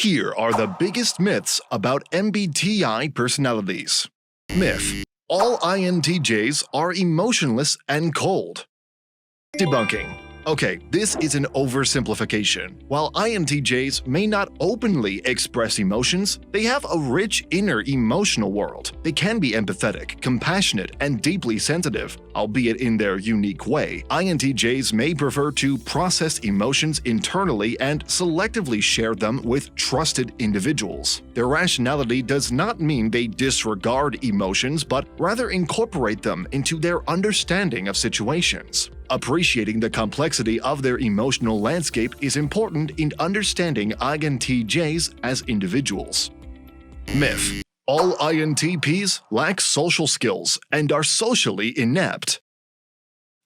Here are the biggest myths about MBTI personalities. Myth: all INTJs are emotionless and cold. Debunking. Okay, this is an oversimplification. While INTJs may not openly express emotions, they have a rich inner emotional world. They can be empathetic, compassionate, and deeply sensitive, albeit in their unique way. INTJs may prefer to process emotions internally and selectively share them with trusted individuals. Their rationality does not mean they disregard emotions, but rather incorporate them into their understanding of situations. Appreciating the complexity of their emotional landscape is important in understanding INTJs as individuals. Myth: all INTPs lack social skills and are socially inept.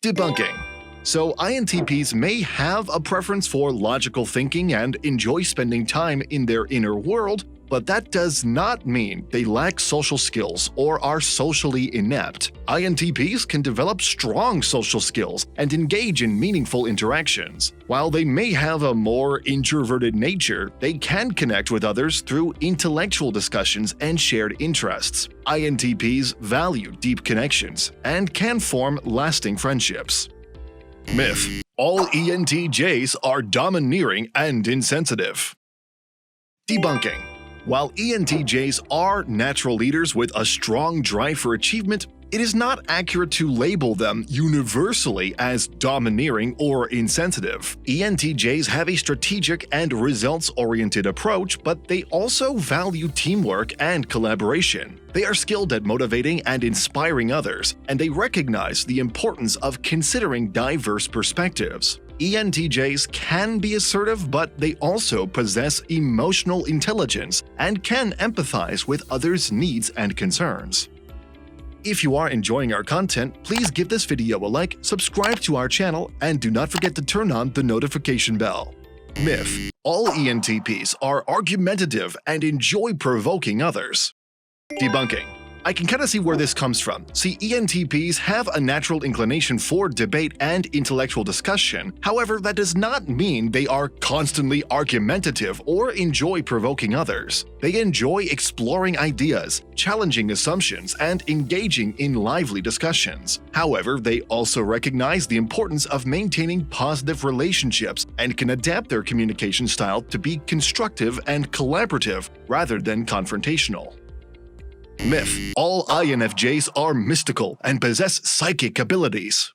Debunking. So INTPs may have a preference for logical thinking and enjoy spending time in their inner world, but that does not mean they lack social skills or are socially inept. INTPs can develop strong social skills and engage in meaningful interactions. While they may have a more introverted nature, they can connect with others through intellectual discussions and shared interests. INTPs value deep connections and can form lasting friendships. Myth: all ENTJs are domineering and insensitive. Debunking. While ENTJs are natural leaders with a strong drive for achievement, it is not accurate to label them universally as domineering or insensitive. ENTJs have a strategic and results-oriented approach, but they also value teamwork and collaboration. They are skilled at motivating and inspiring others, and they recognize the importance of considering diverse perspectives. ENTJs can be assertive, but they also possess emotional intelligence and can empathize with others' needs and concerns. If you are enjoying our content, please give this video a like, subscribe to our channel, and do not forget to turn on the notification bell. Myth: all ENTPs are argumentative and enjoy provoking others. Debunking. I can kind of see where this comes from. See, ENTPs have a natural inclination for debate and intellectual discussion. However, that does not mean they are constantly argumentative or enjoy provoking others. They enjoy exploring ideas, challenging assumptions, and engaging in lively discussions. However, they also recognize the importance of maintaining positive relationships and can adapt their communication style to be constructive and collaborative rather than confrontational. Myth: all INFJs are mystical and possess psychic abilities.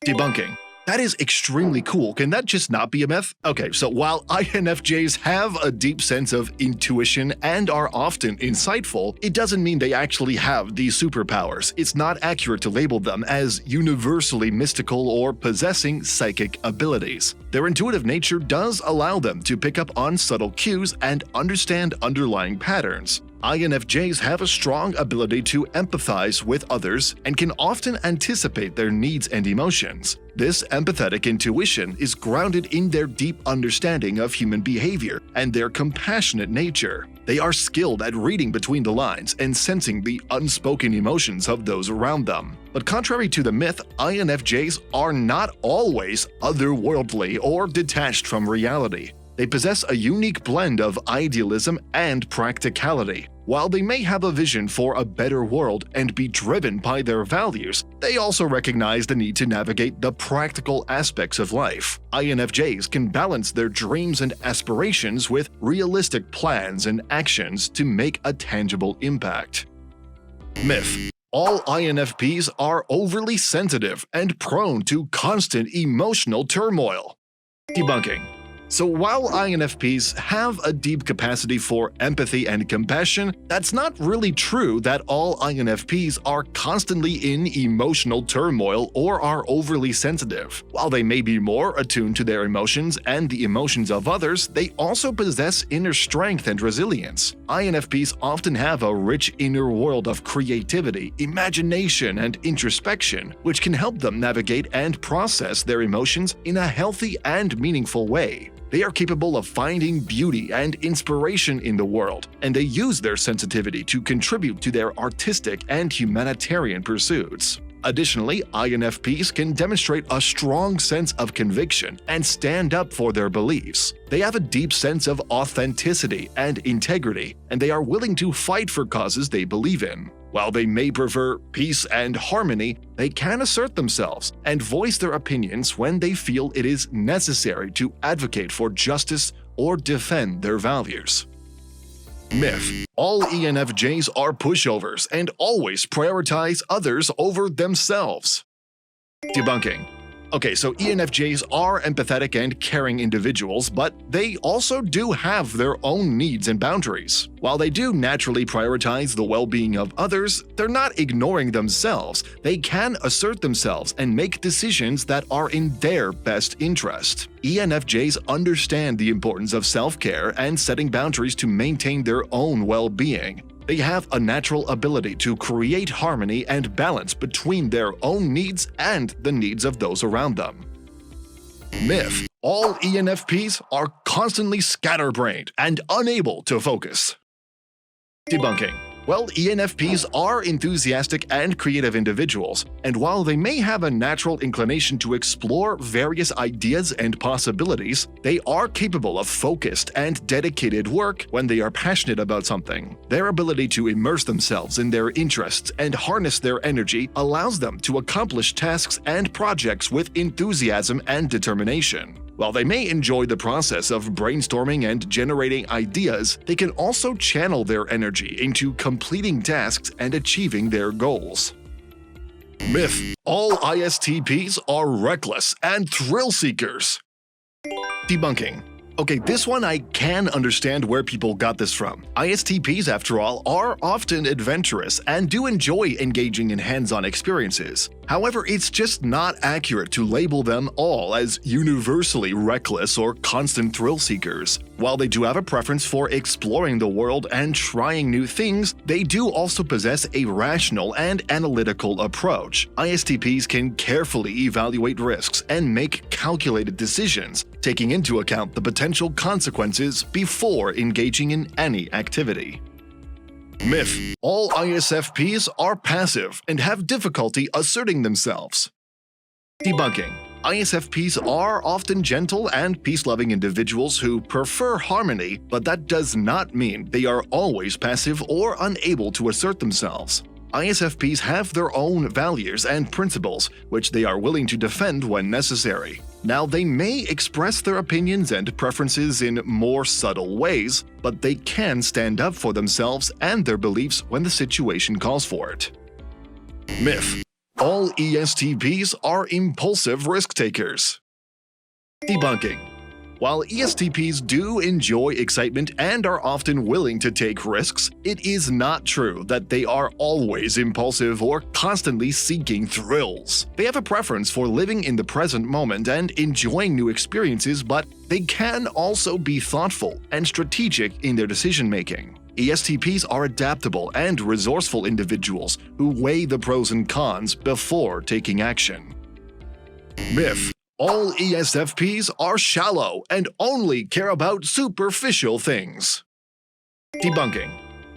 Debunking. That is extremely cool. Can that just not be a myth? Okay, so while INFJs have a deep sense of intuition and are often insightful, it doesn't mean they actually have these superpowers. It's not accurate to label them as universally mystical or possessing psychic abilities. Their intuitive nature does allow them to pick up on subtle cues and understand underlying patterns. INFJs have a strong ability to empathize with others and can often anticipate their needs and emotions. This empathetic intuition is grounded in their deep understanding of human behavior and their compassionate nature. They are skilled at reading between the lines and sensing the unspoken emotions of those around them. But contrary to the myth, INFJs are not always otherworldly or detached from reality. They possess a unique blend of idealism and practicality. While they may have a vision for a better world and be driven by their values, they also recognize the need to navigate the practical aspects of life. INFJs can balance their dreams and aspirations with realistic plans and actions to make a tangible impact. Myth: all INFPs are overly sensitive and prone to constant emotional turmoil. Debunking. So while INFPs have a deep capacity for empathy and compassion, that's not really true that all INFPs are constantly in emotional turmoil or are overly sensitive. While they may be more attuned to their emotions and the emotions of others, they also possess inner strength and resilience. INFPs often have a rich inner world of creativity, imagination, and introspection, which can help them navigate and process their emotions in a healthy and meaningful way. They are capable of finding beauty and inspiration in the world, and they use their sensitivity to contribute to their artistic and humanitarian pursuits. Additionally, INFPs can demonstrate a strong sense of conviction and stand up for their beliefs. They have a deep sense of authenticity and integrity, and they are willing to fight for causes they believe in. While they may prefer peace and harmony, they can assert themselves and voice their opinions when they feel it is necessary to advocate for justice or defend their values. Myth: all ENFJs are pushovers and always prioritize others over themselves. Debunking. Okay, so ENFJs are empathetic and caring individuals, but they also do have their own needs and boundaries. While they do naturally prioritize the well-being of others, they're not ignoring themselves. They can assert themselves and make decisions that are in their best interest. ENFJs understand the importance of self-care and setting boundaries to maintain their own well-being. They have a natural ability to create harmony and balance between their own needs and the needs of those around them. Myth: all ENFPs are constantly scatterbrained and unable to focus. Debunking. Well, ENFPs are enthusiastic and creative individuals, and while they may have a natural inclination to explore various ideas and possibilities, they are capable of focused and dedicated work when they are passionate about something. Their ability to immerse themselves in their interests and harness their energy allows them to accomplish tasks and projects with enthusiasm and determination. While they may enjoy the process of brainstorming and generating ideas, they can also channel their energy into completing tasks and achieving their goals. Myth: all ISTPs are reckless and thrill seekers. Debunking. Okay, this one I can understand where people got this from. ISTPs, after all, are often adventurous and do enjoy engaging in hands-on experiences. However, it's just not accurate to label them all as universally reckless or constant thrill seekers. While they do have a preference for exploring the world and trying new things, they do also possess a rational and analytical approach. ISTPs can carefully evaluate risks and make calculated decisions, taking into account the potential consequences before engaging in any activity. Myth: all ISFPs are passive and have difficulty asserting themselves. Debunking. ISFPs are often gentle and peace-loving individuals who prefer harmony, but that does not mean they are always passive or unable to assert themselves. ISFPs have their own values and principles, which they are willing to defend when necessary. Now, they may express their opinions and preferences in more subtle ways, but they can stand up for themselves and their beliefs when the situation calls for it. Myth: all ESTPs are impulsive risk-takers. Debunking. While ESTPs do enjoy excitement and are often willing to take risks, it is not true that they are always impulsive or constantly seeking thrills. They have a preference for living in the present moment and enjoying new experiences, but they can also be thoughtful and strategic in their decision-making. ESTPs are adaptable and resourceful individuals who weigh the pros and cons before taking action. Myth: all ESFPs are shallow and only care about superficial things. Debunking.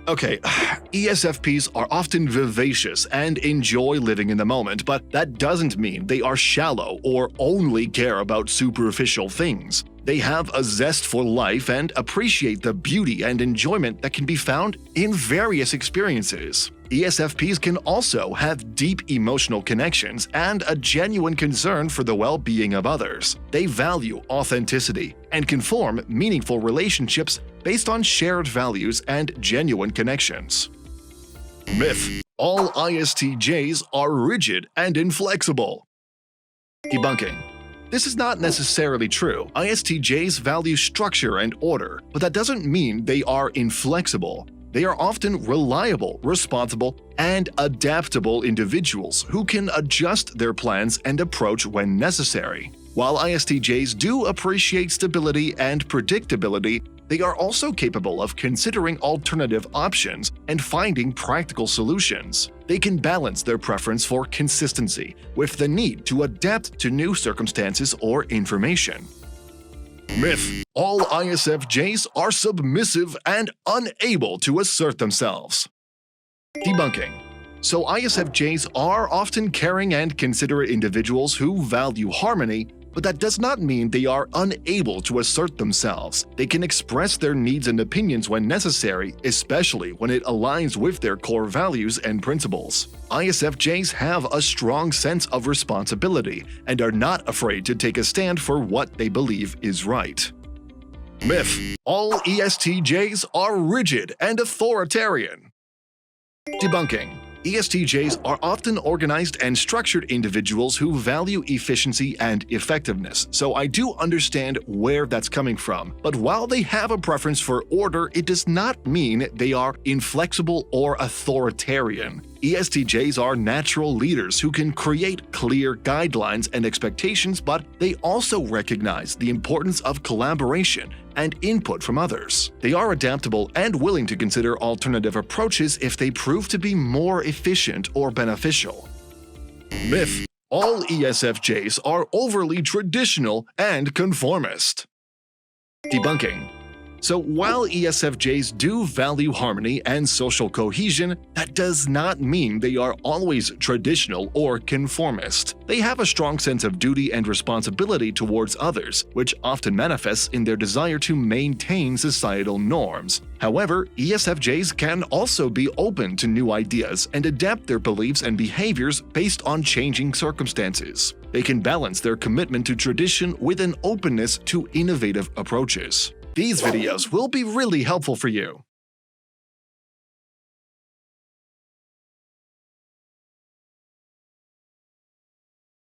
Okay, ESFPs are often vivacious and enjoy living in the moment, but that doesn't mean they are shallow or only care about superficial things. They have a zest for life and appreciate the beauty and enjoyment that can be found in various experiences. ESFPs can also have deep emotional connections and a genuine concern for the well-being of others. They value authenticity and can form meaningful relationships based on shared values and genuine connections. Myth: all ISTJs are rigid and inflexible. Debunking. This is not necessarily true. ISTJs value structure and order, but that doesn't mean they are inflexible. They are often reliable, responsible, and adaptable individuals who can adjust their plans and approach when necessary. While ISTJs do appreciate stability and predictability, they are also capable of considering alternative options and finding practical solutions. They can balance their preference for consistency with the need to adapt to new circumstances or information. Myth: all ISFJs are submissive and unable to assert themselves. Debunking. So ISFJs are often caring and considerate individuals who value harmony, but that does not mean they are unable to assert themselves. They can express their needs and opinions when necessary, especially when it aligns with their core values and principles. ISFJs have a strong sense of responsibility and are not afraid to take a stand for what they believe is right. Myth: all ESTJs are rigid and authoritarian. Debunking. ESTJs are often organized and structured individuals who value efficiency and effectiveness, so I do understand where that's coming from. But while they have a preference for order, it does not mean they are inflexible or authoritarian. ESTJs are natural leaders who can create clear guidelines and expectations, but they also recognize the importance of collaboration and input from others. They are adaptable and willing to consider alternative approaches if they prove to be more efficient or beneficial. Myth: all ESFJs are overly traditional and conformist. Debunking. So while ESFJs do value harmony and social cohesion, that does not mean they are always traditional or conformist. They have a strong sense of duty and responsibility towards others, which often manifests in their desire to maintain societal norms. However, ESFJs can also be open to new ideas and adapt their beliefs and behaviors based on changing circumstances. They can balance their commitment to tradition with an openness to innovative approaches. These videos will be really helpful for you.